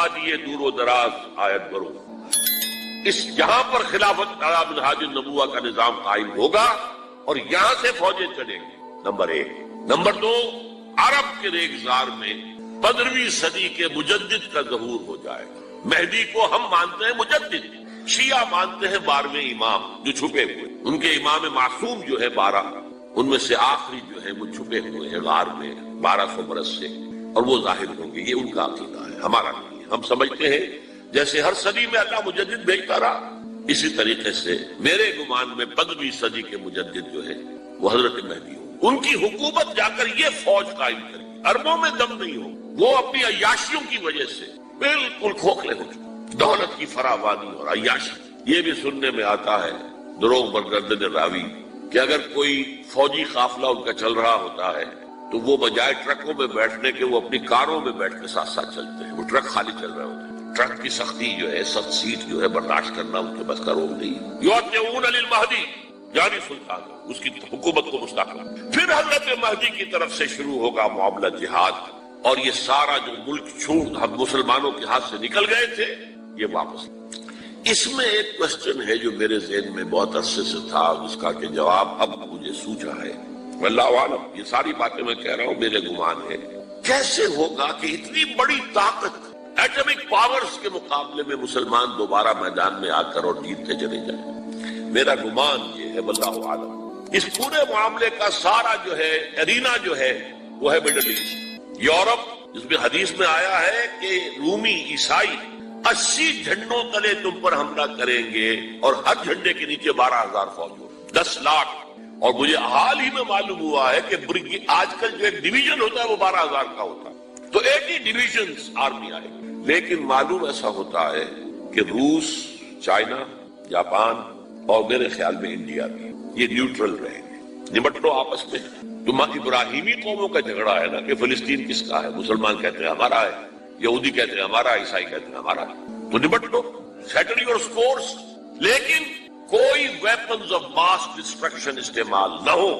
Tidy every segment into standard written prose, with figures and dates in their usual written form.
وادی دور و دراز آیت برو، اس جہاں پر خلافت منہاج النبوہ کا نظام قائم ہوگا اور یہاں سے فوجیں چلیں گی، نمبر 1۔ نمبر 2، عرب کے ریگزار میں 15ویں صدی کے مجدد کا ظہور ہو جائے گا۔ مہدی کو ہم مانتے ہیں مجدد، شیعہ مانتے ہیں 12ویں امام جو چھپے ہوئے، ان کے امام معصوم جو ہے 12، ان میں سے آخری جو ہے وہ چھپے ہوئے ہیں غار میں 1200 برس سے، اور وہ ظاہر ہوں گے۔ یہ ان کا عقیدہ ہے، ہمارا نہیں ہے۔ ہم سمجھتے ہیں جیسے ہر صدی میں اللہ مجدد بھیجتا رہا، اسی طریقے سے میرے گمان میں 15ویں صدی کے مجدد جو ہے وہ حضرت مہدی ہوں، ان کی حکومت جا کر یہ فوج قائم کرے گی۔ عربوں میں دم نہیں ہو، وہ اپنی عیاشیوں کی وجہ سے بالکل کھوکھلے ہو چکے، دولت کی فراوانی اور عیاشی۔ یہ بھی سننے میں آتا ہے دروغ برگردن راوی کہ اگر کوئی فوجی قافلہ ان کا چل رہا ہوتا ہے تو وہ بجائے ٹرکوں میں بیٹھنے کے وہ اپنی کاروں میں بیٹھ کے ساتھ ساتھ چلتے ہیں، وہ ٹرک خالی چل رہے ہوتے ہیں۔ ٹرک کی سختی جو ہے، سخت سیٹ جو ہے برداشت کرنا ان کے بس کا روگ نہیں۔ یعطون للمہدی، جاری سلطان اس کی حکومت کو مستقل۔ پھر حضرت مہدی کی طرف سے شروع ہوگا معاملہ جہاد، اور یہ سارا جو ملک چھوٹ ہم مسلمانوں کے ہاتھ سے نکل گئے تھے یہ واپس۔ اس میں ایک کوسچن ہے جو میرے ذہن میں بہت عرصے سے تھا، اس کا کہ جواب اب مجھے سوچا ہے، واللہ عالم۔ یہ ساری باتیں میں کہہ رہا ہوں میرے گمان ہے، کیسے ہوگا کہ اتنی بڑی طاقت ایٹمک پاورز کے مقابلے میں مسلمان دوبارہ میدان میں آ کر اور جیتتے چلے جائیں؟ میرا گمان یہ ہے، واللہ عالم، اس پورے معاملے کا سارا جو ہے ارینا جو ہے وہ ہے مڈل ایسٹ، یورپ، جس میں حدیث میں آیا ہے کہ رومی عیسائی 80 جھنڈوں تلے تم پر حملہ کریں گے اور ہر جھنڈے کے نیچے 12,000 فوج ہو، 10 لاکھ۔ اور مجھے حال ہی میں معلوم ہوا ہے کہ آج کل جو ایک ڈویژن ہوتا ہے وہ 12,000 کا ہوتا ہے، تو 80 ڈویژنز آرمی آئے گی۔ لیکن معلوم ایسا ہوتا ہے کہ روس، چائنا، جاپان اور میرے خیال میں انڈیا بھی یہ نیوٹرل رہیں گے، نمٹ لو آپس میں۔ تم ابراہیمی قوموں کا جھگڑا ہے نا کہ فلسطین کس کا ہے، مسلمان کہتے ہیں ہمارا ہے، یہودی کہتے ہیں ہمارا، عیسائی کہتے ہیں ہمارا، تو نمٹ لو، سیٹل یور سکورز۔ لیکن کوئی ویپنز آف ماس ڈسٹرکشن استعمال نہ ہو،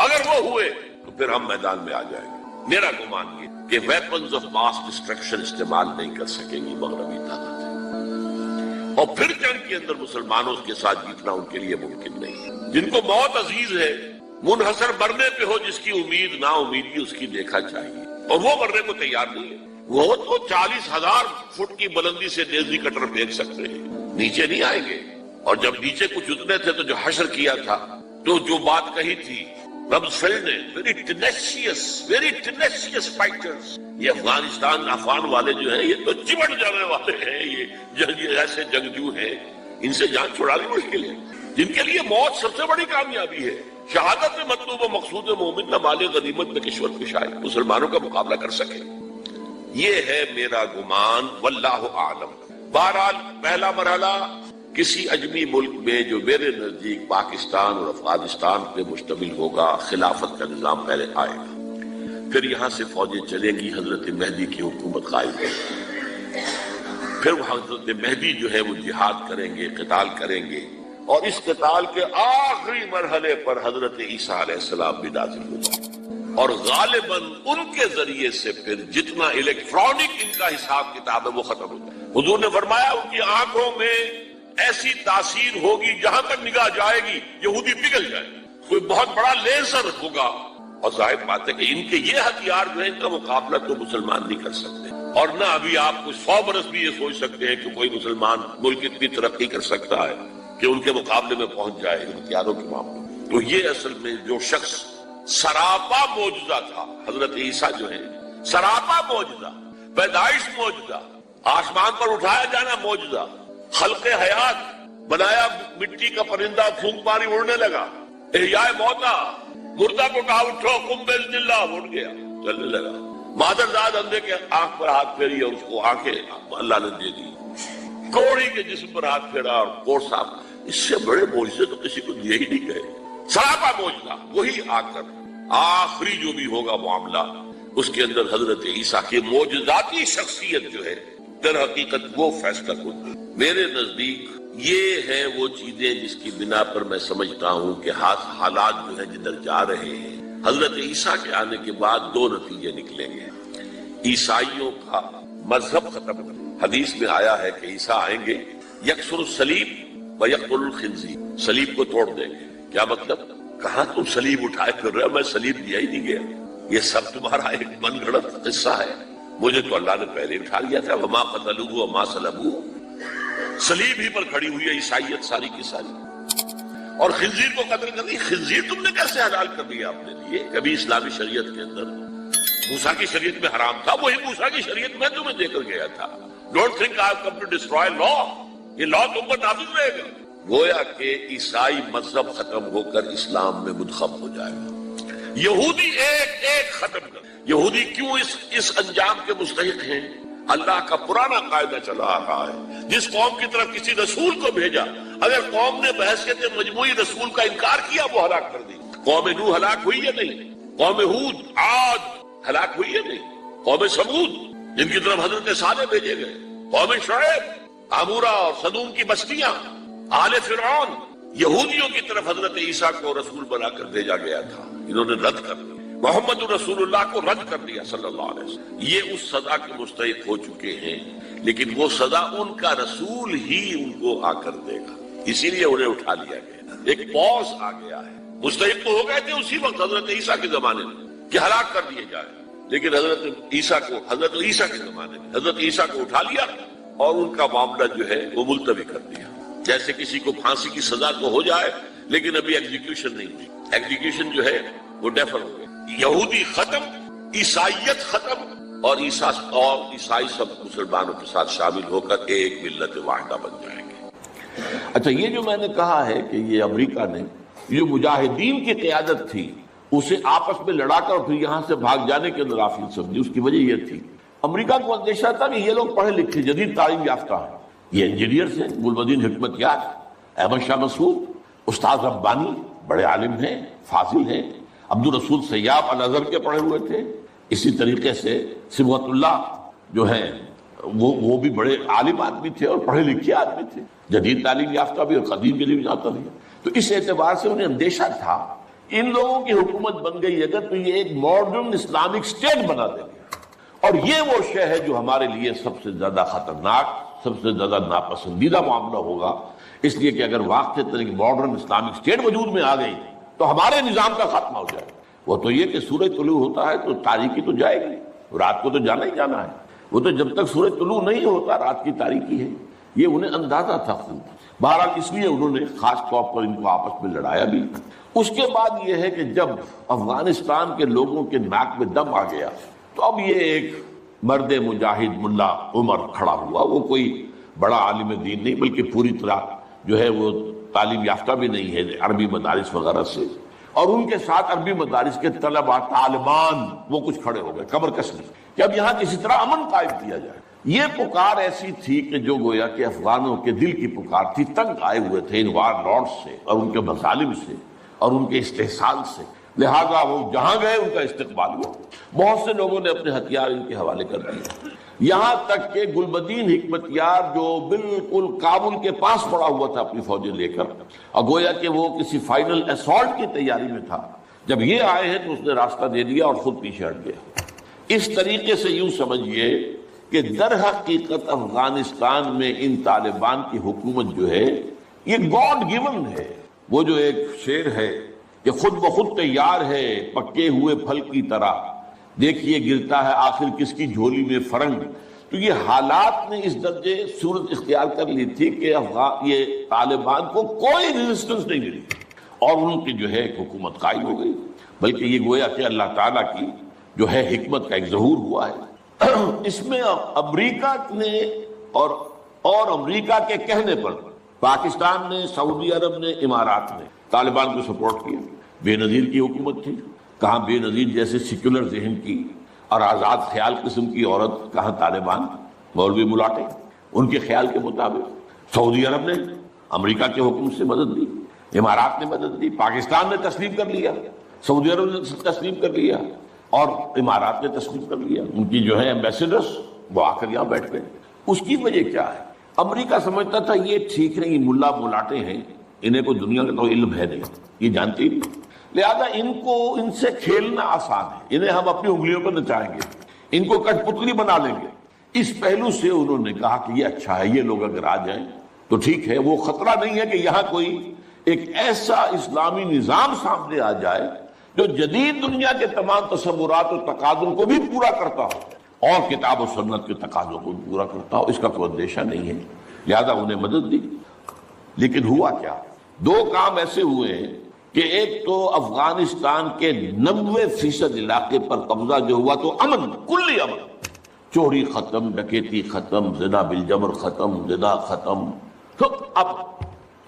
اگر وہ ہوئے تو پھر ہم میدان میں آ جائیں گے۔ میرا گمان یہ کہ ویپنز آف ماس ڈسٹرکشن استعمال نہیں کر سکیں گی مغربی طاقت، اور پھر جنگ کے اندر مسلمانوں کے ساتھ جیتنا ان کے لیے ممکن نہیں۔ جن کو موت عزیز ہے، منحصر مرنے پہ ہو جس کی امید نا امیدی اس کی دیکھا چاہیے، اور وہ مرنے کو تیار نہیں ہے۔ وہ تو 40,000 فٹ کی بلندی سے نیزی کٹر پھینک سکتے ہیں، نیچے نہیں آئیں گے۔ اور جب نیچے کچھ اتنے تھے تو جو حشر کیا تھا، تو جو بات کہی تھی رمزفیلڈ نے، ویری ٹینیشیس فائٹرز، یہ افغان والے جو ہیں یہ تو چمٹ جانے والے ہیں، یہ ایسے جنگجو ہیں، ان سے جان چھڑانی مشکل ہے، جن کے لیے موت سب سے بڑی کامیابی ہے۔ شہادت میں مطلوب و مقصود مومن نہ مال غنیمت میں کشور کشائے، مسلمانوں کا مقابلہ کر سکے، یہ ہے میرا گمان، واللہ اعلم۔ بہرحال پہلا مرحلہ کسی اجمی ملک میں جو میرے نزدیک پاکستان اور افغانستان پہ مشتمل ہوگا، خلافت کا نظام پہلے آئے گا، پھر یہاں سے فوجیں چلیں گی، حضرت مہدی کی حکومت قائم ہوگی، پھر وہ حضرت مہدی جو ہے وہ جہاد کریں گے، قتال کریں گے، اور اس قتال کے آخری مرحلے پر حضرت عیسیٰ علیہ السلام بھی نازل ہوگا، اور غالباً ان کے ذریعے سے پھر جتنا الیکٹرانک ان کا حساب کتاب ہے وہ ختم ہوگا۔ حضور نے فرمایا ان کی آنکھوں میں ایسی تاثیر ہوگی، جہاں تک نگاہ جائے گی یہودی پگھل جائے گی، کوئی بہت بڑا لیزر ہوگا، اور ظاہر بات ہے کہ ان کے یہ ہتھیار جو ہے ان کا مقابلہ تو مسلمان نہیں کر سکتے، اور نہ ابھی آپ کو 100 برس بھی یہ سوچ سکتے ہیں کہ کوئی مسلمان ملک اتنی ترقی کر سکتا ہے کہ ان کے مقابلے میں پہنچ جائے ہتھیاروں کے معاملے میں۔ تو یہ اصل میں جو شخص سراپا معجزہ تھا، حضرت عیسیٰ جو ہے سراپا معجزہ، پیدائش معجزہ، آسمان پر اٹھایا جانا معجزہ، خلق حیات، بنایا مٹی کا پرندہ، پھونک ماری اڑنے لگا، احیاء موتا، مردہ کو کہا اٹھو قم باذن اللہ، اٹھ گیا چلنے لگا، مادرزاد اندھے کے آنکھ پر ہاتھ پھیری اور اس کو آنکھیں اللہ نے دے دی، کوڑی کے جسم پر ہاتھ پھیرا اور کوڑ صاف۔ اس سے بڑے معجزے تو کسی کو دیے ہی نہیں گئے، سراپا معجزہ۔ وہی آ کر آخری جو بھی ہوگا معاملہ، اس کے اندر حضرت عیسیٰ کی معجزاتی شخصیت جو ہے در حقیقت وہ فیصلہ کرتی۔ میرے نزدیک یہ ہے وہ چیزیں جس کی بنا پر میں سمجھتا ہوں کہ حالات جو ہیں جدھر جا رہے ہیں، حضرت عیسیٰ کے آنے کے بعد 2 نتیجے نکلیں گے۔ عیسائیوں کا مذہب ختم کرنا، حدیث میں آیا ہے کہ عیسیٰ آئیں گے یکسر الصلیب و یقتل الخنزیر، صلیب کو توڑ دیں گے۔ کیا مطلب؟ کہاں تم صلیب اٹھائے پھر رہے ہو؟ میں صلیب دیا ہی نہیں گیا، یہ سب تمہارا ایک من گھڑت قصہ ہے، مجھے تو اللہ نے پہلے اٹھا لیا تھا۔ وما قتلوہ وما صلبوہ، صلیب ہی پر کھڑی ہوئی ہے عیسائیت ساری کی ساری۔ اور خنزیر کو قتل کر دی، خنزیر تم نے کیسے حلال کر دیا اپنے لیے؟ کبھی اسلامی شریعت کے اندر موسیٰ کی شریعت میں حرام تھا، وہی موسیٰ کی شریعت میں تمہیں دے کر گیا تھا۔ Don't think I have come to destroy law, یہ لا تم پر نافذ رہے گا۔ گویا کہ عیسائی مذہب ختم ہو کر اسلام میں منتخب ہو جائے گا، یہودی ایک ایک ختم کر۔ یہودی کیوں اس انجام کے مستحق ہیں؟ اللہ کا پرانا قاعدہ چلا آ رہا ہے، جس قوم کی طرف کسی رسول کو بھیجا، اگر قوم نے بحیثیت مجموعی رسول کا انکار کیا وہ ہلاک کر دی۔ قوم نوح ہلاک ہوئی یا نہیں؟ قوم ہود، عاد ہلاک ہوئی یا نہیں؟ قوم سمود جن کی طرف حضرت صالح بھیجے گئے، قوم شعیب، عمورہ اور صدوم کی بستیاں، آل فرعون، یہودیوں کی طرف حضرت عیسیٰ کو رسول بنا کر بھیجا گیا تھا، انہوں نے رد کر دیا، محمد رسول اللہ کو رد کر دیا صلی اللہ علیہ وسلم۔ یہ اس سزا کے مستحق ہو چکے ہیں، لیکن وہ سزا ان کا رسول ہی ان کو آ کر دے گا، اسی لیے انہیں اٹھا لیا گیا۔ ایک پوز آ گیا ہے، مستحق تو ہو گئے تھے اسی وقت حضرت عیسیٰ کے زمانے میں کہ ہلاک کر دیے جائے، لیکن حضرت عیسیٰ کے زمانے میں حضرت عیسیٰ کو اٹھا لیا اور ان کا معاملہ جو ہے وہ ملتوی کر دیا۔ جیسے کسی کو پھانسی کی سزا تو ہو جائے لیکن ابھی ایگزیکیوشن نہیں ہوئی، ایگزیکیوشن جو ہے وہ ڈیفر ہو گئی۔ یہودی ختم، عیسائیت ختم، اور عیسائی سب مسلمانوں کے ساتھ شامل ہو کر ایک ملت واحدہ بن جائیں گے۔ اچھا، یہ جو میں نے کہا ہے کہ یہ امریکہ نے جو مجاہدین کی قیادت تھی اسے آپس میں لڑا کر پھر یہاں سے بھاگ جانے کے اندر آفیل سمجھی، اس کی وجہ یہ تھی امریکہ کو اندیشہ تھا کہ یہ لوگ پڑھے لکھے جدید تعلیم یافتہ ہیں، یہ انجینئرز ہیں، گلبدین حکمت یار، احمد شاہ مسعود، استاد ربانی بڑے عالم ہیں، فاضل ہیں، عبد الرسول سیاب الازہر کے پڑھے ہوئے تھے، اسی طریقے سے صبغت اللہ جو ہیں وہ بھی بڑے عالم آدمی تھے اور پڑھے لکھے آدمی تھے، جدید تعلیم یافتہ بھی اور قدیم کے لیے بھی جاتا بھی۔ تو اس اعتبار سے انہیں اندیشہ تھا ان لوگوں کی حکومت بن گئی اگر تو یہ ایک ماڈرن اسلامک اسٹیٹ بنا دیں گے، اور یہ وہ شے ہے جو ہمارے لیے سب سے زیادہ خطرناک، سب سے زیادہ ناپسندیدہ معاملہ ہوگا، اس لیے کہ اگر واقعی ایک ماڈرن اسلامک اسٹیٹ وجود میں آ گئی تو ہمارے نظام کا خاتمہ ہو جائے گا۔ وہ تو یہ کہ سورج طلوع ہوتا ہے تو تاریکی تو جائے گی، رات کو تو جانا ہی جانا ہے، وہ تو جب تک سورج طلوع نہیں ہوتا رات کی تاریکی ہے، یہ انہیں اندازہ تھا خود۔ بہرحال اس لیے انہوں نے خاص طور پر ان کو آپس میں لڑایا بھی۔ اس کے بعد یہ ہے کہ جب افغانستان کے لوگوں کے ناک میں دم آ گیا تو اب یہ ایک مرد مجاہد ملا عمر کھڑا ہوا، وہ کوئی بڑا عالم دین نہیں بلکہ پوری طرح جو ہے وہ تعلیم یافتہ بھی نہیں ہے عربی مدارس وغیرہ سے، اور ان کے ساتھ عربی مدارس کے طلباء طالبان وہ کچھ کھڑے ہو گئے کمر کسنے کہ اب یہاں کسی طرح امن قائم کیا جائے۔ یہ پکار ایسی تھی کہ جو گویا کہ افغانوں کے دل کی پکار تھی، تنگ آئے ہوئے تھے ان وار لارڈز سے اور ان کے مظالم سے اور ان کے استحصال سے، لہذا وہ جہاں گئے ان کا استقبال ہوا، بہت سے لوگوں نے اپنے ہتھیار ان کے حوالے کر دیے، یہاں تک کہ گلبدین حکمت یار جو بالکل کابل کے پاس پڑا ہوا تھا اپنی فوجیں لے کر، اور گویا کہ وہ کسی فائنل اسالٹ کی تیاری میں تھا، جب یہ آئے ہیں تو اس نے راستہ دے دیا اور خود پیچھے ہٹ گیا۔ اس طریقے سے یوں سمجھیے کہ در حقیقت افغانستان میں ان طالبان کی حکومت جو ہے یہ گاڈ گیون ہے۔ وہ جو ایک شعر ہے کہ خود بخود تیار ہے پکے ہوئے پھل کی طرح، دیکھیے گرتا ہے آخر کس کی جھولی میں فرنگ۔ تو یہ حالات نے اس درجے صورت اختیار کر لی تھی کہ یہ طالبان کو کوئی ریزسٹنس نہیں ملی اور ان کی جو ہے ایک حکومت قائم ہو گئی، بلکہ یہ گویا کہ اللہ تعالیٰ کی جو ہے حکمت کا ایک ظہور ہوا ہے۔ اس میں امریکہ نے اور امریکہ کے کہنے پر پاکستان نے، سعودی عرب نے، امارات نے طالبان کو سپورٹ کیا۔ بے نظیر کی حکومت تھی، کہاں بے نظیر جیسے سیکولر ذہن کی اور آزاد خیال قسم کی عورت، کہاں طالبان مولوی ملاٹے ان کے خیال کے مطابق۔ سعودی عرب نے امریکہ کے حکم سے مدد دی، امارات نے مدد دی، پاکستان نے تسلیم کر لیا، سعودی عرب نے تسلیم کر لیا اور امارات نے تسلیم کر لیا۔ ان کی جو ہے ایمبیسڈرز وہ آ کر یہاں بیٹھ گئے۔ اس کی وجہ کیا ہے؟ امریکہ سمجھتا تھا یہ ٹھیک نہیں، یہ ملا ملاٹے ہیں، انہیں کوئی دنیا کا تو علم ہے نہیں، یہ جانتے ہی نہیں، لہذا ان سے کھیلنا آسان ہے، انہیں ہم اپنی انگلیوں پر نچائیں گے، ان کو کٹ پتلی بنا لیں گے، اس پہلو سے انہوں نے کہا کہ یہ اچھا ہے، یہ لوگ اگر آ جائیں تو ٹھیک ہے، وہ خطرہ نہیں ہے کہ یہاں کوئی ایک ایسا اسلامی نظام سامنے آ جائے جو جدید دنیا کے تمام تصورات اور تقاضوں کو بھی پورا کرتا ہو اور کتاب و سنت کے تقاضوں کو بھی پورا کرتا ہو، اس کا کوئی اندیشہ نہیں ہے، لہذا انہیں مدد دی۔ لیکن ہوا کیا؟ دو کام ایسے ہوئے ہیں کہ ایک تو افغانستان کے 90% علاقے پر قبضہ جو ہوا تو امن، کلی امن، چوری ختم، ڈکیتی ختم، زنا بالجبر ختم، زنا ختم۔ تو اب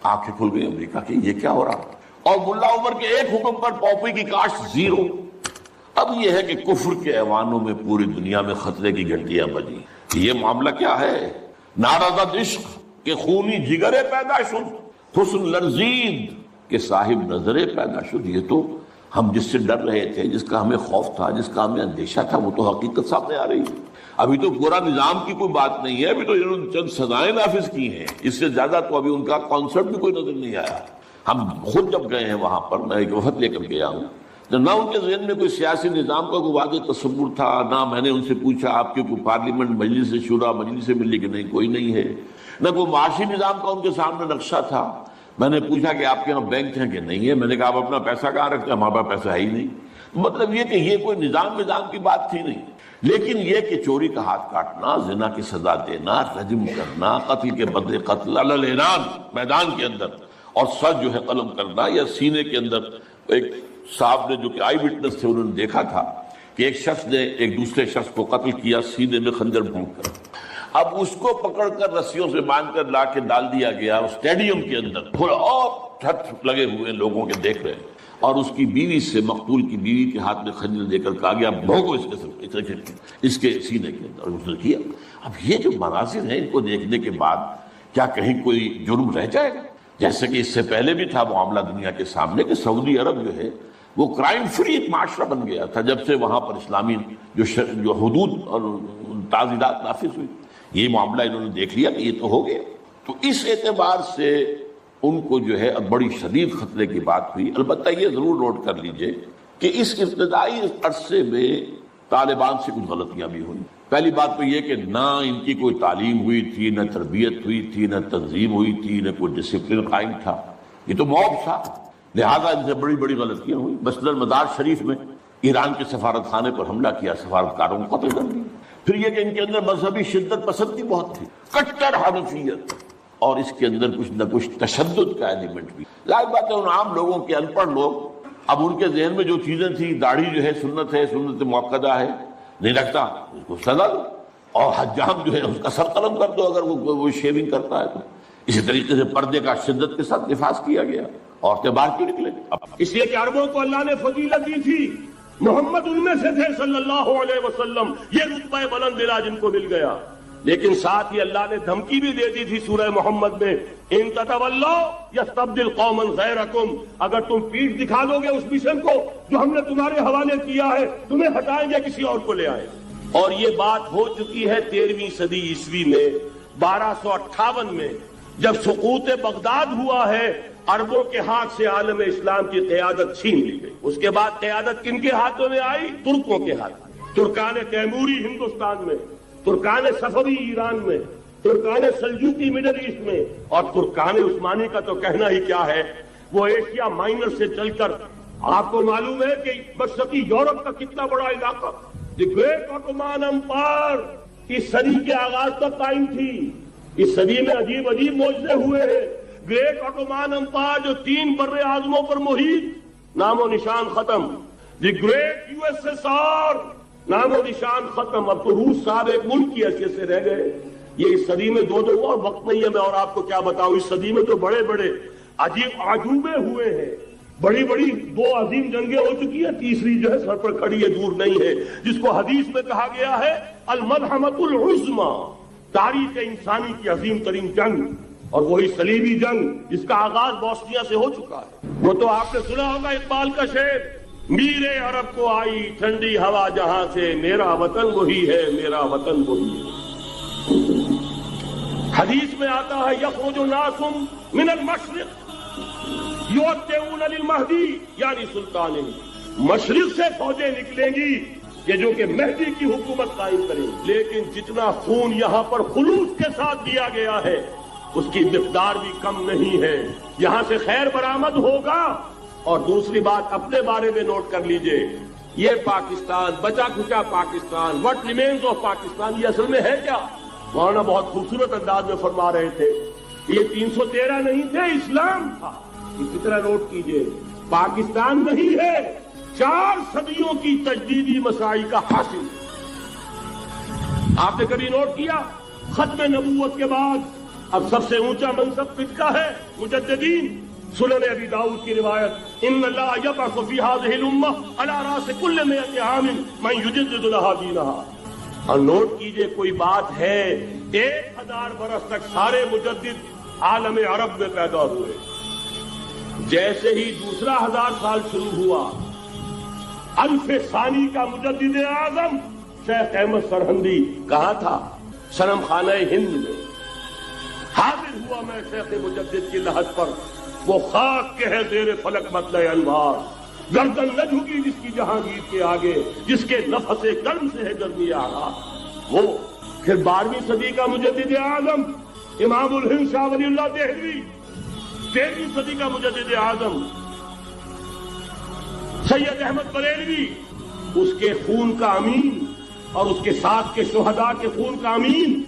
آنکھیں کھل گئی امریکہ کی، یہ کیا ہو رہا؟ اور ملا عمر کے ایک حکم پر پاپی کی کاشت زیرو۔ اب یہ ہے کہ کفر کے ایوانوں میں پوری دنیا میں خطرے کی گھنٹیاں بجی۔ یہ معاملہ کیا ہے؟ نارضت عشق کے خونی جگرے پیدا شد، حسن لرزید کے صاحب نظرے پیدا شد۔ یہ تو ہم جس سے ڈر رہے تھے، جس کا ہمیں خوف تھا، جس کا ہمیں اندیشہ تھا، وہ تو حقیقت سامنے آ رہی ہے۔ ابھی تو پورا نظام کی کوئی بات نہیں ہے، ابھی تو انہوں نے چند سزائیں نافذ کی ہیں، اس سے زیادہ تو ابھی ان کا کانسیپٹ بھی کوئی نظر نہیں آیا۔ ہم خود جب گئے ہیں وہاں پر، میں ایک وفد لے کر گیا ہوں، تو نہ ان کے ذہن میں کوئی سیاسی نظام کا کوئی واضح تصور تھا، نہ میں نے ان سے پوچھا آپ کے کوئی پارلیمنٹ، مجلس شورا، مجلس ملی کہ نہیں، کوئی نہیں ہے، نہ کوئی معاشی نظام کا ان کے سامنے نقشہ تھا۔ میں نے پوچھا کہ آپ کے یہاں بینک ہیں کہ نہیں ہے، میں نے کہا آپ اپنا پیسہ کہاں رکھتے ہیں؟ ہمارے پاس پیسہ ہے ہی نہیں۔ مطلب یہ کہ یہ کوئی نظام کی بات تھی نہیں، لیکن یہ کہ چوری کا ہاتھ کاٹنا، زنا کی سزا دینا، رجم کرنا، قتل کے بدلے قتل علی الاعلان میدان کے اندر، اور سر جو ہے قلم کرنا، یا سینے کے اندر ایک صاحب نے جو کہ آئی وٹنس تھے، انہوں نے دیکھا تھا کہ ایک شخص نے ایک دوسرے شخص کو قتل کیا سینے میں خنجر بھونک کر، اب اس کو پکڑ کر رسیوں سے باندھ کر لا کے ڈال دیا گیا اسٹیڈیم کے اندر، تھوڑا اور چھت لگے ہوئے لوگوں کے دیکھ رہے ہیں، اور اس کی بیوی سے، مقتول کی بیوی کے ہاتھ میں خنجر دے کر کہا گیا بھونکو اس کے سینے کے اندر، اور اس نے کیا۔ اب یہ جو مناظر ہیں، ان کو دیکھنے کے بعد کیا کہیں کوئی جرم رہ جائے گا؟ جیسے کہ اس سے پہلے بھی تھا معاملہ دنیا کے سامنے کہ سعودی عرب جو ہے وہ کرائم فری ایک معاشرہ بن گیا تھا جب سے وہاں پر اسلامی جو حدود اور تعزیرات نافذ ہوئی۔ یہ معاملہ انہوں نے دیکھ لیا کہ یہ تو ہو گیا، تو اس اعتبار سے ان کو جو ہے اب بڑی شدید خطرے کی بات ہوئی۔ البتہ یہ ضرور نوٹ کر لیجئے کہ اس ابتدائی عرصے میں طالبان سے کچھ غلطیاں بھی ہوئی۔ پہلی بات تو یہ کہ نہ ان کی کوئی تعلیم ہوئی تھی، نہ تربیت ہوئی تھی، نہ تنظیم ہوئی تھی، نہ کوئی ڈسپلن قائم تھا، یہ تو موب تھا، لہذا ان سے بڑی بڑی غلطیاں ہوئی۔ مثلاً مزار شریف میں ایران کے سفارت خانے پر حملہ کیا، سفارتکاروں کو قتل کر دیا۔ پھر یہ کہ ان کے اندر مذہبی شدت پسندی بہت تھی، کٹر حنفیت، اور اس کے اندر کچھ نہ کچھ تشدد کا ایلیمنٹ بھی۔ ظاہر بات ہے ان عام لوگوں کے، ان پڑھ لوگ، اب ان کے ذہن میں جو چیزیں تھیں، داڑھی جو ہے سنت موقدہ ہے، نہیں رکھتا اس کو سزا دو، اور حجام جو ہے اس کا سر قلم کر دو اگر وہ شیونگ کرتا ہے تو۔ اسی طریقے سے پردے کا شدت کے ساتھ نفاذ کیا گیا، عورتیں باہر کیوں نکلے؟ اس لیے کہ عربوں کو اللہ نے فضیلت دی تھی، محمد ان میں سے تھے صلی اللہ علیہ وسلم، یہ رتبہ بلند دلا جن کو مل گیا۔ لیکن ساتھ ہی اللہ نے دھمکی بھی دے دی تھی سورہ محمد میں، ان تتولوا یستبدل قوما غیرکم، اگر تم پیٹھ دکھا دو گے اس مشن کو جو ہم نے تمہارے حوالے کیا ہے، تمہیں ہٹائیں گے، کسی اور کو لے آئیں۔ اور یہ بات ہو چکی ہے 13ویں صدی عیسوی میں، 1258 میں جب سقوط بغداد ہوا ہے، عربوں کے ہاتھ سے عالم اسلام کی قیادت چھین لی گئی۔ اس کے بعد قیادت کن کے ہاتھوں میں آئی؟ ترکوں کے ہاتھ میں، ترکان تیموری ہندوستان میں، ترکان صفوی ایران میں، ترکان سلجوقی مڈل ایسٹ میں، اور ترکان عثمانی کا تو کہنا ہی کیا ہے، وہ ایشیا مائنر سے چل کر آپ کو معلوم ہے کہ مشرقی یورپ کا کتنا بڑا علاقہ، دی گریٹ آٹومان امپائر اس صدی کے آغاز تک قائم تھی۔ اس صدی میں عجیب عجیب معجزے ہوئے ہیں۔ گریٹ آٹومان امپائر جو 3 بر اعظموں پر محیط، نام و نشان ختم۔ The great U S S R, نام و نشان ختم۔ اب تو روس صاحب ایک ملک کی حیثیت سے رہ گئے۔ یہ اس صدی میں دو اور وقت نہیں ہے میں اور آپ کو کیا بتاؤں، اس صدی میں تو بڑے بڑے عجیب عجوبے ہوئے ہیں، بڑی بڑی 2 عظیم جنگیں ہو چکی ہیں، تیسری جو ہے سر پر کھڑی ہے، دور نہیں ہے، جس کو حدیث میں کہا گیا ہے الملحمۃ العظمیٰ، تاریخ انسانی کی عظیم ترین جنگ، اور وہی صلیبی جنگ جس کا آغاز بوسنیا سے ہو چکا ہے۔ وہ تو آپ نے سنا ہوگا اقبال کا شعر، میرے عرب کو آئی ٹھنڈی ہوا جہاں سے، میرا وطن وہی ہے، میرا وطن وہی ہے۔ حدیث میں آتا ہے یخرج ناس من المشرق یوتئون للمہدی یعنی سلطان، مشرق سے فوجیں نکلیں گی کہ جو کہ مہدی کی حکومت قائم کرے، لیکن جتنا خون یہاں پر خلوص کے ساتھ دیا گیا ہے اس کی مقدار بھی کم نہیں ہے. یہاں سے خیر برآمد ہوگا. اور دوسری بات اپنے بارے میں نوٹ کر لیجئے، یہ پاکستان، بچا کھچا Pakistan, what remains of Pakistan, یہ اصل میں ہے کیا؟ مولانا بہت خوبصورت انداز میں فرما رہے تھے یہ 313 نہیں تھے، اسلام تھا. اسی طرح نوٹ کیجئے پاکستان نہیں ہے، 4 صدیوں کی تجدیدی مساعی کا حاصل. آپ نے کبھی نوٹ کیا ختم نبوت کے بعد اب سب سے اونچا منصب کس کا ہے؟ مجددین. سنن ابی داؤد کی روایت، ان اللہ یبعث فی هذه الامہ علی راس کل 100 عام من یجدد لها دینها. اور نوٹ کیجئے کوئی بات ہے 1000 برس تک سارے مجدد عالم عرب میں پیدا ہوئے. جیسے ہی دوسرا 1000 سال شروع ہوا، الف ثانی کا مجدد اعظم شیخ احمد سرہندی کہاں تھا؟ صنم خانہ ہند میں حاضر ہوا. میں شیخ مجدد کی لحد پر، وہ خاک کے ہے زیر فلک مطلع انوار، گردن نہ جھکی جس کی جہانگیر کے آگے، جس کے نفس گرم سے ہے گرمی آرا. وہ پھر 12ویں صدی کا مجدد اعظم امام الہند شاہ ولی اللہ دہلوی، 13ویں صدی کا مجدد اعظم سید احمد بریلوی، اس کے خون کا امین اور اس کے ساتھ کے شہداء کے خون کا امین،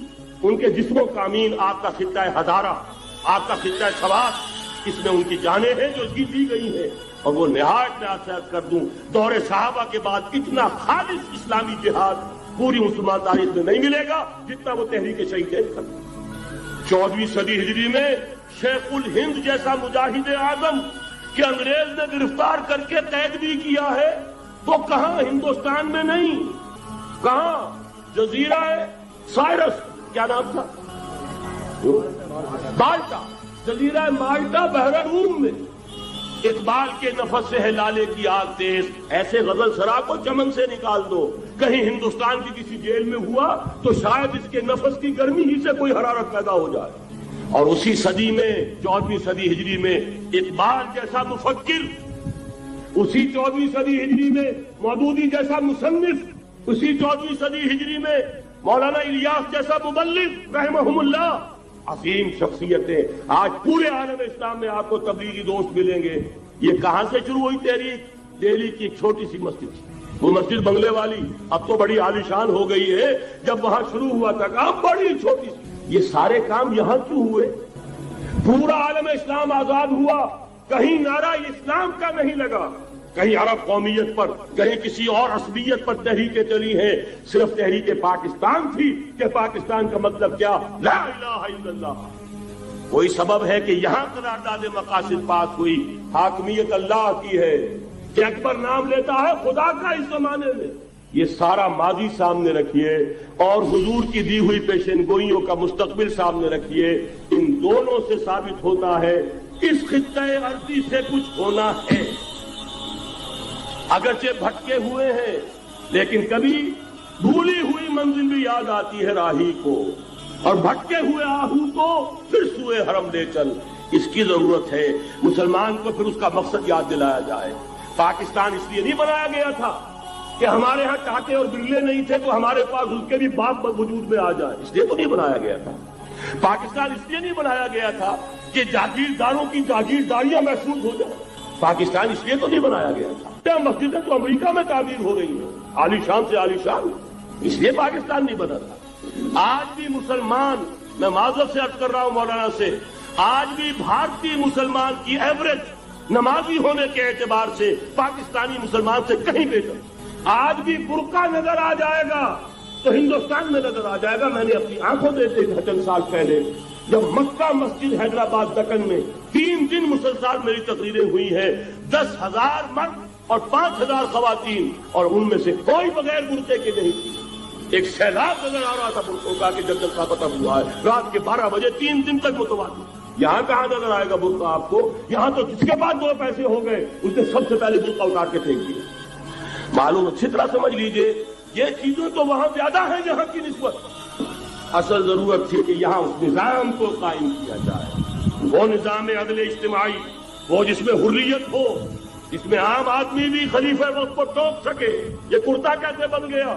ان کے جسموں کا امین آپ کا خطہ ہزارہ، آپ کا خطہ سوات، اس میں ان کی جانیں ہیں جو دی گئی ہیں. اور وہ نہایت میں آپ سے عرض کر دوں دور صحابہ کے بعد اتنا خالص اسلامی جہاد پوری مسلمان تاریخ میں نہیں ملے گا جتنا وہ تحریک شہید کر. 14ویں صدی ہجری میں شیخ الہند جیسا مجاہد اعظم کہ انگریز نے گرفتار کر کے قید بھی کیا ہے، تو کہاں ہندوستان میں نہیں، کہاں جزیرہ سائرس، کیا نام تھا، مالٹا، جزیرہ مالٹا بحر روم میں. اقبال کے نفس سے ہے لالے کی آگ تیز، ایسے غزل سرا کو چمن سے نکال دو. کہیں ہندوستان کی کسی جیل میں ہوا تو شاید اس کے نفس کی گرمی ہی سے کوئی حرارت پیدا ہو جائے. اور اسی صدی میں 14ویں صدی ہجری میں اقبال جیسا مفکر، اسی 14ویں صدی ہجری میں مودودی جیسا مصنف، اسی 14ویں صدی ہجری میں مولانا الیاس جیسا مبلغ رحمہم اللہ، عظیم شخصیتیں. آج پورے عالم اسلام میں آپ کو تبلیغی دوست ملیں گے. یہ کہاں سے شروع ہوئی تحریک؟ دہلی کی ایک چھوٹی سی مسجد، وہ مسجد بنگلے والی، اب تو بڑی عالیشان ہو گئی ہے. جب وہاں شروع ہوا تھا اب بڑی چھوٹی سی. یہ سارے کام یہاں کیوں ہوئے؟ پورا عالم اسلام آزاد ہوا، کہیں نعرہ اسلام کا نہیں لگا، کہیں عرب قومیت پر، کہیں کسی اور عصبیت پر تحریکیں چلی ہیں. صرف تحریک پاکستان تھی کہ پاکستان کا مطلب کیا؟ لا الہ الا اللہ. کوئی سبب ہے کہ یہاں قرارداد مقاصد پاس ہوئی، حاکمیت اللہ کی ہے کہ اکبر نام لیتا ہے خدا کا اس زمانے میں. یہ سارا ماضی سامنے رکھیے اور حضور کی دی ہوئی پیشن گوئیوں کا مستقبل سامنے رکھیے. ان دونوں سے ثابت ہوتا ہے اس خطہ ارضی سے کچھ ہونا ہے. اگرچہ بھٹکے ہوئے ہیں لیکن کبھی بھولی ہوئی منزل بھی یاد آتی ہے راہی کو، اور بھٹکے ہوئے آہو کو پھر سوئے حرم لے چل. اس کی ضرورت ہے مسلمان کو پھر اس کا مقصد یاد دلایا جائے. پاکستان اس لیے نہیں بنایا گیا تھا کہ ہمارے ہاں ٹاٹے اور برلے نہیں تھے تو ہمارے پاس اس کے بھی باپ وجود میں آ جائے، اس لیے تو نہیں بنایا گیا تھا. پاکستان اس لیے نہیں بنایا گیا تھا کہ جاگیرداروں کی جاگیرداریاں محسوس ہو جائیں. پاکستان اس لیے تو نہیں بنایا گیا تھا. مسجدیں تو امریکہ میں تعمیر ہو رہی ہیں عالی شان سے عالی شان، اس لیے پاکستان نہیں بنا تھا. آج بھی مسلمان، میں معذرت سے عرض کر رہا ہوں مولانا سے، آج بھی بھارتی مسلمان کی ایوریج نمازی ہونے کے اعتبار سے پاکستانی مسلمان سے کہیں بہتر. آج بھی برقع نظر آ جائے گا تو ہندوستان میں نظر آ جائے گا. میں نے اپنی آنکھوں دیکھے چند سال پہلے جب مکہ مسجد حیدرآباد دکن میں 3 دن مسلسل میری تقریریں ہوئی ہیں، 10,000 مرد اور 5,000 خواتین، اور ان میں سے کوئی بغیر برقعے کے نہیں تھی. ایک سیلاب نظر آ رہا تھا برقعوں کا کہ جب جلسہ ختم ہوا ہے رات کے 12 بجے 3 دن تک متواتر. یہاں کہاں نظر آئے گا برقع آپ کو؟ یہاں تو جس کے پاس 2 پیسے ہو گئے اس نے سب سے پہلے برقع اتار کے پھینک دیا. معلوم اچھی طرح سمجھ لیجئے یہ چیزیں تو وہاں زیادہ ہیں یہاں کی نسبت. اصل ضرورت تھی کہ یہاں اس نظام کو قائم کیا جائے، وہ نظام عدل اجتماعی، وہ جس میں حریت ہو، اس میں عام آدمی بھی خلیفہ وقت کو ٹوک سکے یہ کرتا کیسے بن گیا؟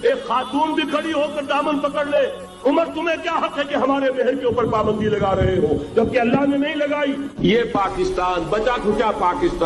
ایک خاتون بھی کھڑی ہو کر دامن پکڑ لے، عمر تمہیں کیا حق ہے کہ ہمارے مہر کے اوپر پابندی لگا رہے ہو، جبکہ اللہ نے نہیں لگائی۔ یہ پاکستان بچا کھچا پاکستان